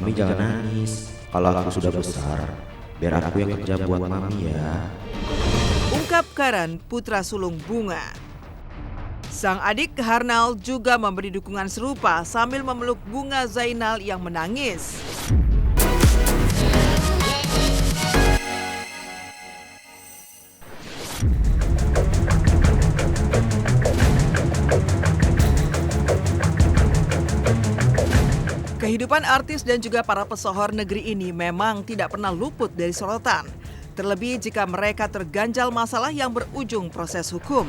Mami jangan nangis. Kalau aku sudah besar, biar aku yang kerja buat Mami ya. Ungkap Karan, putra sulung Bunga. Sang adik Harnal juga memberi dukungan serupa sambil memeluk Bunga Zainal yang menangis. Kehidupan artis dan juga para pesohor negeri ini memang tidak pernah luput dari sorotan. Terlebih jika mereka terganjal masalah yang berujung proses hukum.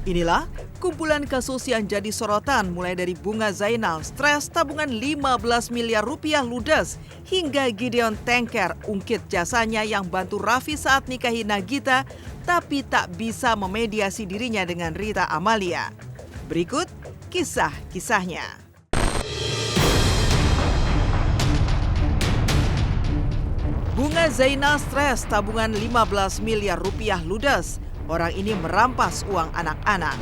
Inilah kumpulan kasus yang jadi sorotan mulai dari Bunga Zainal stres tabungan 15 miliar rupiah ludes hingga Gideon Tengker ungkit jasanya yang bantu Raffi saat nikahi Nagita tapi tak bisa memediasi dirinya dengan Rita Amalia. Berikut kisah-kisahnya. Bunga Zainal stres tabungan 15 miliar rupiah ludes. Orang ini merampas uang anak-anak.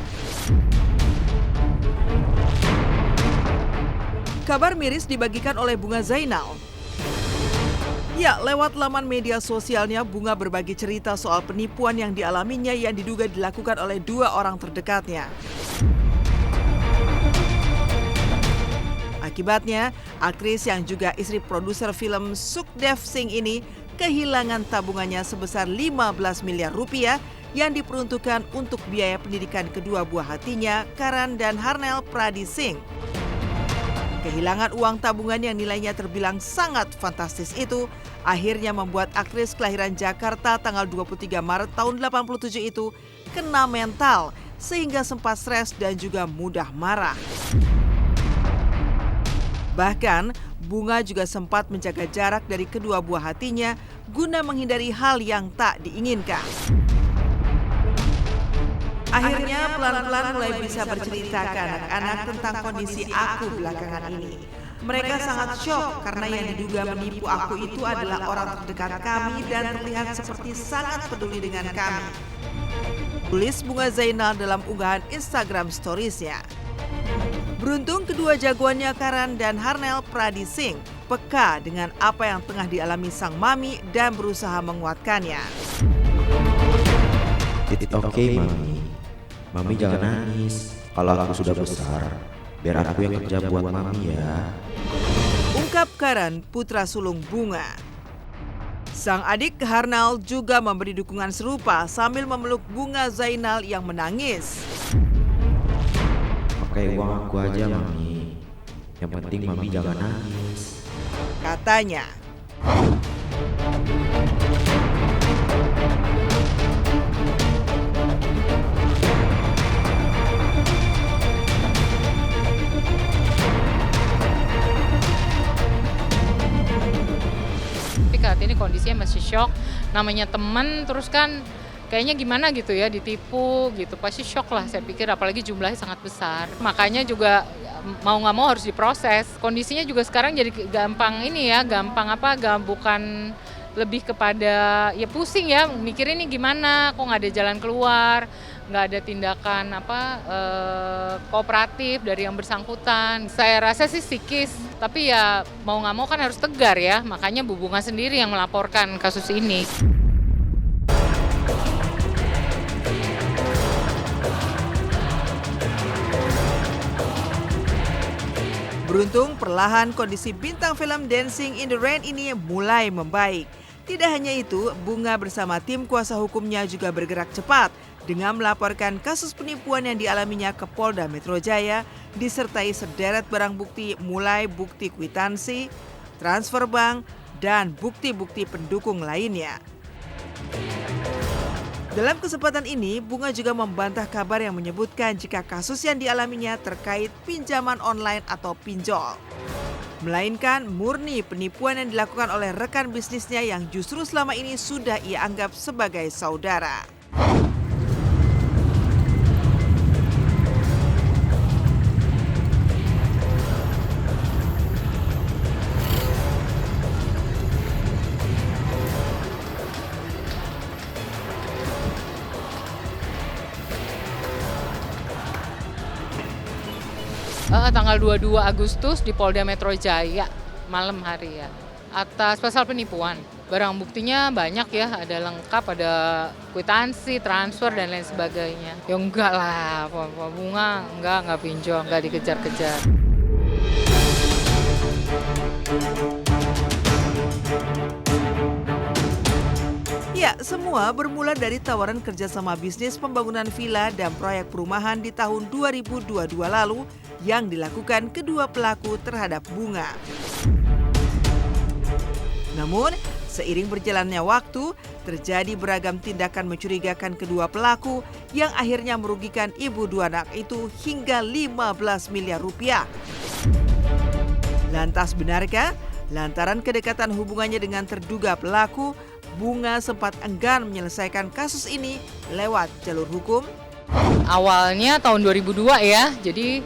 Kabar miris dibagikan oleh Bunga Zainal. Ya, lewat laman media sosialnya, Bunga berbagi cerita soal penipuan yang dialaminya yang diduga dilakukan oleh 2 orang terdekatnya. Akibatnya, aktris yang juga istri produser film Sukhdev Singh ini kehilangan tabungannya sebesar 15 miliar rupiah yang diperuntukkan untuk biaya pendidikan kedua buah hatinya, Karan dan Harnel Pradi Singh. Kehilangan uang tabungan yang nilainya terbilang sangat fantastis itu akhirnya membuat aktris kelahiran Jakarta tanggal 23 Maret tahun 87 itu kena mental sehingga sempat stres dan juga mudah marah. Bahkan, Bunga juga sempat menjaga jarak dari kedua buah hatinya guna menghindari hal yang tak diinginkan. Akhirnya pelan-pelan mulai bisa bercerita ke anak-anak tentang kondisi aku belakangan ini. Mereka sangat syok karena yang diduga menipu aku itu adalah orang terdekat kami dan terlihat seperti sangat peduli dengan kami. Tulis Bunga Zainal dalam unggahan Instagram Stories-nya. Beruntung kedua jagoannya Karan dan Harnel Pradi Singh peka dengan apa yang tengah dialami sang mami dan berusaha menguatkannya. It's okay, Mami. Mami jangan nangis. Kalau aku sudah besar, biar aku yang kerja buat Mami ya. Ungkap Karan, putra sulung Bunga. Sang adik Harnal juga memberi dukungan serupa sambil memeluk Bunga Zainal yang menangis. Pakai uang aku aja, Mami. Yang penting Mami jangan nangis. Katanya. Saat ini kondisinya masih shock, namanya teman terus kan kayaknya gimana gitu ya, ditipu gitu, pasti shock lah saya pikir, apalagi jumlahnya sangat besar. Makanya juga mau nggak mau harus diproses. Kondisinya juga sekarang jadi gampang ini ya, bukan lebih kepada ya pusing ya, mikir ini gimana, kok nggak ada jalan keluar, nggak ada tindakan kooperatif dari yang bersangkutan. Saya rasa sih psikis, tapi ya mau nggak mau kan harus tegar ya, makanya Bu Bunga sendiri yang melaporkan kasus ini. Beruntung perlahan kondisi bintang film Dancing in the Rain ini mulai membaik. Tidak hanya itu, Bunga bersama tim kuasa hukumnya juga bergerak cepat dengan melaporkan kasus penipuan yang dialaminya ke Polda Metro Jaya disertai sederet barang bukti mulai bukti kwitansi, transfer bank, dan bukti-bukti pendukung lainnya. Dalam kesempatan ini, Bunga juga membantah kabar yang menyebutkan jika kasus yang dialaminya terkait pinjaman online atau pinjol. Melainkan murni penipuan yang dilakukan oleh rekan bisnisnya yang justru selama ini sudah ia anggap sebagai saudara. Tanggal 22 Agustus di Polda Metro Jaya, malam hari ya. Atas pasal penipuan. Barang buktinya banyak ya, ada lengkap, ada kwitansi, transfer, dan lain sebagainya. Ya enggak lah, bunga, enggak pinjol, enggak dikejar-kejar. Ya, semua bermula dari tawaran kerjasama bisnis pembangunan villa dan proyek perumahan di tahun 2022 lalu yang dilakukan kedua pelaku terhadap Bunga. Namun, seiring berjalannya waktu, terjadi beragam tindakan mencurigakan kedua pelaku yang akhirnya merugikan ibu dua anak itu hingga 15 miliar rupiah. Lantas benarkah lantaran kedekatan hubungannya dengan terduga pelaku, Bunga sempat enggan menyelesaikan kasus ini lewat jalur hukum? Awalnya tahun 2002 ya, jadi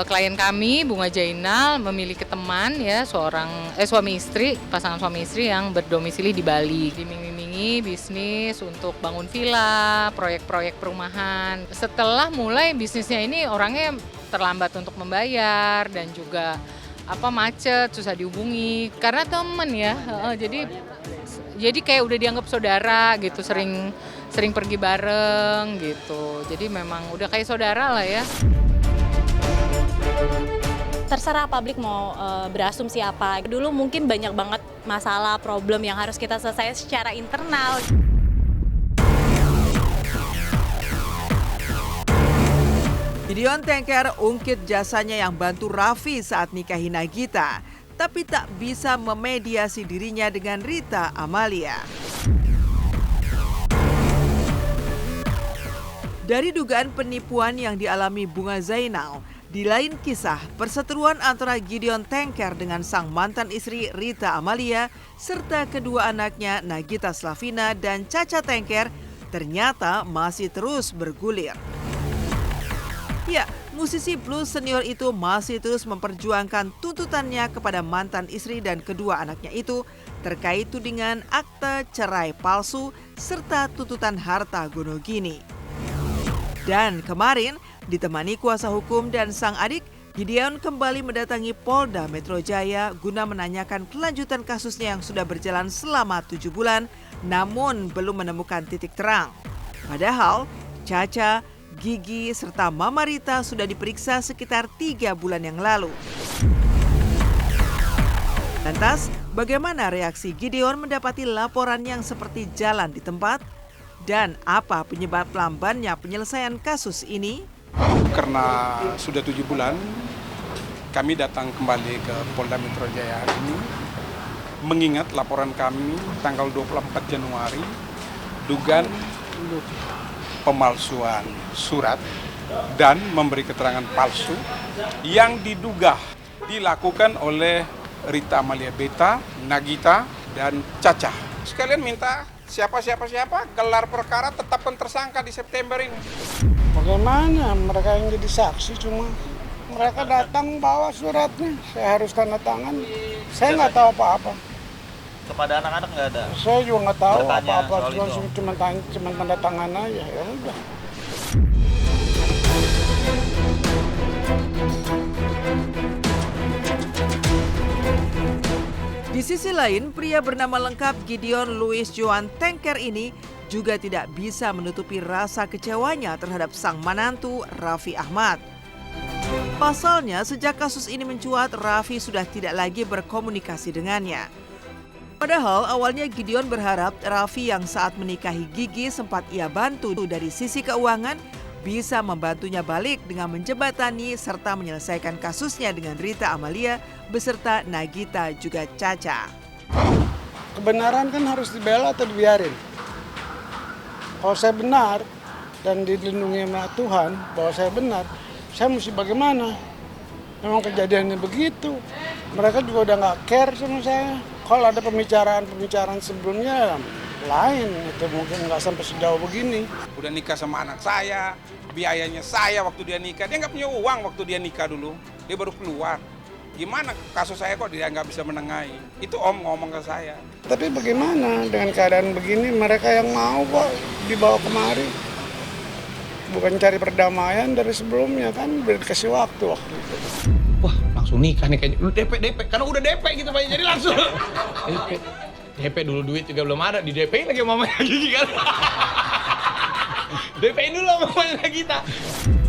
klien kami Bunga Jainal memiliki teman ya, pasangan suami istri yang berdomisili di Bali. Dimiming-imingi bisnis untuk bangun villa, proyek-proyek perumahan. Setelah mulai bisnisnya ini orangnya terlambat untuk membayar dan juga macet, susah dihubungi karena teman ya. Jadi kayak udah dianggap saudara gitu, sering pergi bareng gitu. Jadi memang udah kayak saudara lah ya. Terserah publik mau berasumsi apa. Dulu mungkin banyak banget masalah, problem yang harus kita selesai secara internal. Gideon Tengker ungkit jasanya yang bantu Raffi saat nikahi Nagita, tapi tak bisa memediasi dirinya dengan Rita Amalia. Dari dugaan penipuan yang dialami Bunga Zainal, di lain kisah, perseteruan antara Gideon Tengker dengan sang mantan istri Rita Amalia serta kedua anaknya Nagita Slavina dan Caca Tengker ternyata masih terus bergulir. Ya, musisi blues senior itu masih terus memperjuangkan tuntutannya kepada mantan istri dan kedua anaknya itu terkait tudingan akte cerai palsu serta tuntutan harta gonogini. Dan kemarin, ditemani kuasa hukum dan sang adik, Gideon kembali mendatangi Polda Metro Jaya guna menanyakan kelanjutan kasusnya yang sudah berjalan selama 7 bulan namun belum menemukan titik terang. Padahal, Caca, Gigi, serta Mama Rita sudah diperiksa sekitar 3 bulan yang lalu. Lantas, bagaimana reaksi Gideon mendapati laporan yang seperti jalan di tempat? Dan apa penyebab lambannya penyelesaian kasus ini? Karena sudah 7 bulan, kami datang kembali ke Polda Metro Jaya hari ini, mengingat laporan kami tanggal 24 Januari, dugaan pemalsuan surat dan memberi keterangan palsu yang diduga dilakukan oleh Rita Amalia Beta, Nagita, dan Caca. Sekalian minta siapa gelar perkara tetapkan tersangka di September ini. Bagaimana mereka yang jadi saksi, cuma mereka datang bawa suratnya, saya harus tanda tangan. Saya nggak tahu apa-apa. Kepada anak-anak nggak ada? Saya juga nggak tahu Bertanya apa-apa, soal cuma tanda tangan aja, ya udah. Di sisi lain, pria bernama lengkap Gideon Louis Joan Tengker ini juga tidak bisa menutupi rasa kecewanya terhadap sang menantu Raffi Ahmad. Pasalnya, sejak kasus ini mencuat, Raffi sudah tidak lagi berkomunikasi dengannya. Padahal awalnya Gideon berharap Raffi yang saat menikahi Gigi sempat ia bantu dari sisi keuangan bisa membantunya balik dengan menjembatani serta menyelesaikan kasusnya dengan Rita Amalia beserta Nagita juga Caca. Kebenaran kan harus dibela atau dibiarin. Kalau saya benar dan dilindungi sama Tuhan bahwa saya benar, saya mesti bagaimana? Memang kejadiannya begitu. Mereka juga udah nggak care sama saya. Kalau ada pembicaraan sebelumnya lain, itu mungkin nggak sampai sejauh begini. Udah nikah sama anak saya, biayanya saya waktu dia nikah. Dia nggak punya uang waktu dia nikah dulu, dia baru keluar. Gimana kasus saya kok dia nggak bisa menengahi? Itu Om ngomong ke saya. Tapi bagaimana dengan keadaan begini, mereka yang mau kok dibawa kemari. bukan cari perdamaian dari sebelumnya kan, udah dikasih waktu itu. Wah, langsung nikah nih kayaknya. DP, karena udah DP gitu Pak, jadi langsung. DP dulu, duit juga belum ada, di DP lagi mamanya Gigi kan. DP dulu mamanya kita.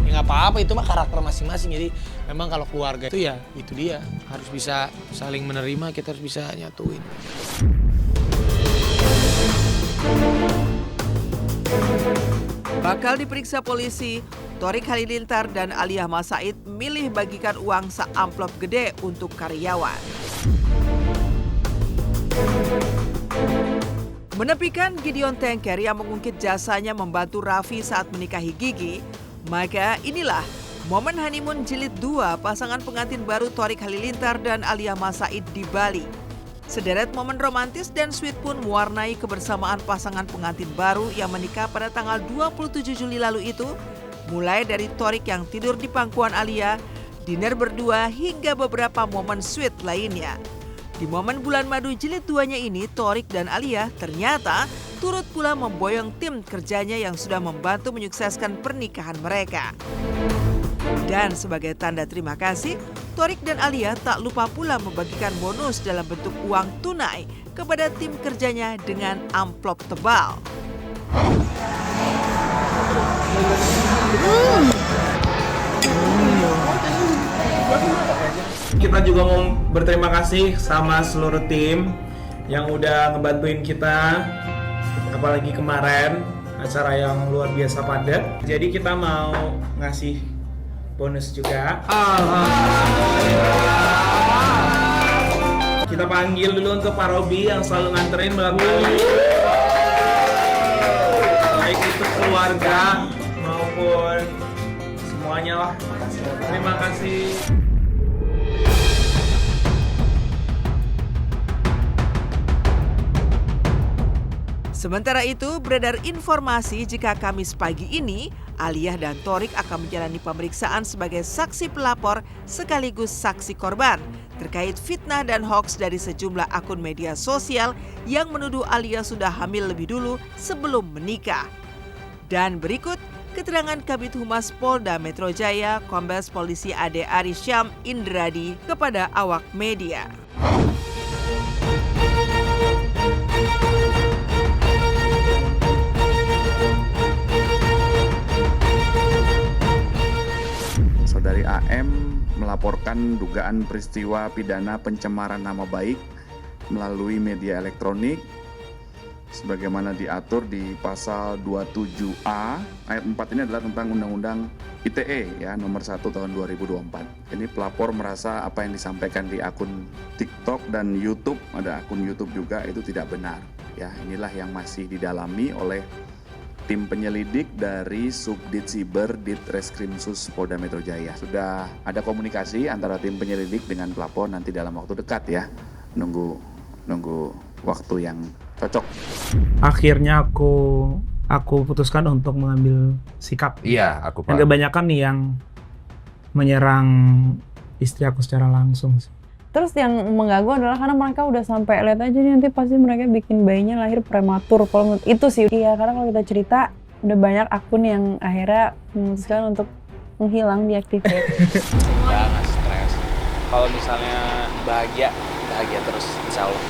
Ya nggak apa-apa, itu mah karakter masing-masing. Jadi memang kalau keluarga itu ya itu dia, harus bisa saling menerima, kita harus bisa nyatuin. Bakal diperiksa polisi, Thorik Halilintar dan Aliyah Mas Said milih bagikan uang seamplop gede untuk karyawan. Menepikan Gideon Tengker yang mengungkit jasanya membantu Raffi saat menikahi Gigi, maka inilah momen honeymoon jilid 2 pasangan pengantin baru Thorik Halilintar dan Aliyah Mas Said di Bali. Sederet momen romantis dan sweet pun mewarnai kebersamaan pasangan pengantin baru yang menikah pada tanggal 27 Juli lalu itu, mulai dari Thorik yang tidur di pangkuan Aliyah, dinner berdua hingga beberapa momen sweet lainnya. Di momen bulan madu jilid 2-nya ini, Thorik dan Aliyah ternyata turut pula memboyong tim kerjanya yang sudah membantu menyukseskan pernikahan mereka. Dan sebagai tanda terima kasih, Thorik dan Aliyah tak lupa pula membagikan bonus dalam bentuk uang tunai kepada tim kerjanya dengan amplop tebal. Kita juga mau berterima kasih sama seluruh tim yang udah ngebantuin kita, apalagi kemarin acara yang luar biasa padat. Jadi kita mau ngasih bonus juga. Kita panggil dulu untuk Pak Robi yang selalu nganterin bolak-balik. Baik itu keluarga maupun semuanya lah. Terima kasih. Sementara itu, beredar informasi jika Kamis pagi ini, Aliyah dan Thorik akan menjalani pemeriksaan sebagai saksi pelapor sekaligus saksi korban terkait fitnah dan hoaks dari sejumlah akun media sosial yang menuduh Aliyah sudah hamil lebih dulu sebelum menikah. Dan berikut keterangan Kabid Humas Polda Metro Jaya, Kombes Polisi Ade Arisyam Indradi kepada awak media. Saudari AM melaporkan dugaan peristiwa pidana pencemaran nama baik melalui media elektronik sebagaimana diatur di pasal 27A ayat 4 ini adalah tentang Undang-Undang ITE ya nomor 1 tahun 2024. Ini pelapor merasa apa yang disampaikan di akun TikTok dan YouTube, ada akun YouTube juga, itu tidak benar. Ya, inilah yang masih didalami oleh tim penyelidik dari Subdit Siber Ditreskrimsus Polda Metro Jaya. Sudah ada komunikasi antara tim penyelidik dengan pelapor, nanti dalam waktu dekat ya. Nunggu waktu yang cocok. Akhirnya aku putuskan untuk mengambil sikap. Iya, aku paham. Dan kebanyakan nih yang menyerang istri aku secara langsung sih. Terus yang mengganggu adalah karena mereka udah sampai lihat aja nih nanti pasti mereka bikin bayinya lahir prematur. Kalau itu sih, iya karena kalau kita cerita udah banyak akun yang akhirnya memutuskan untuk menghilang, deactivate. Nggak stres. Kalau misalnya bahagia terus insya Allah.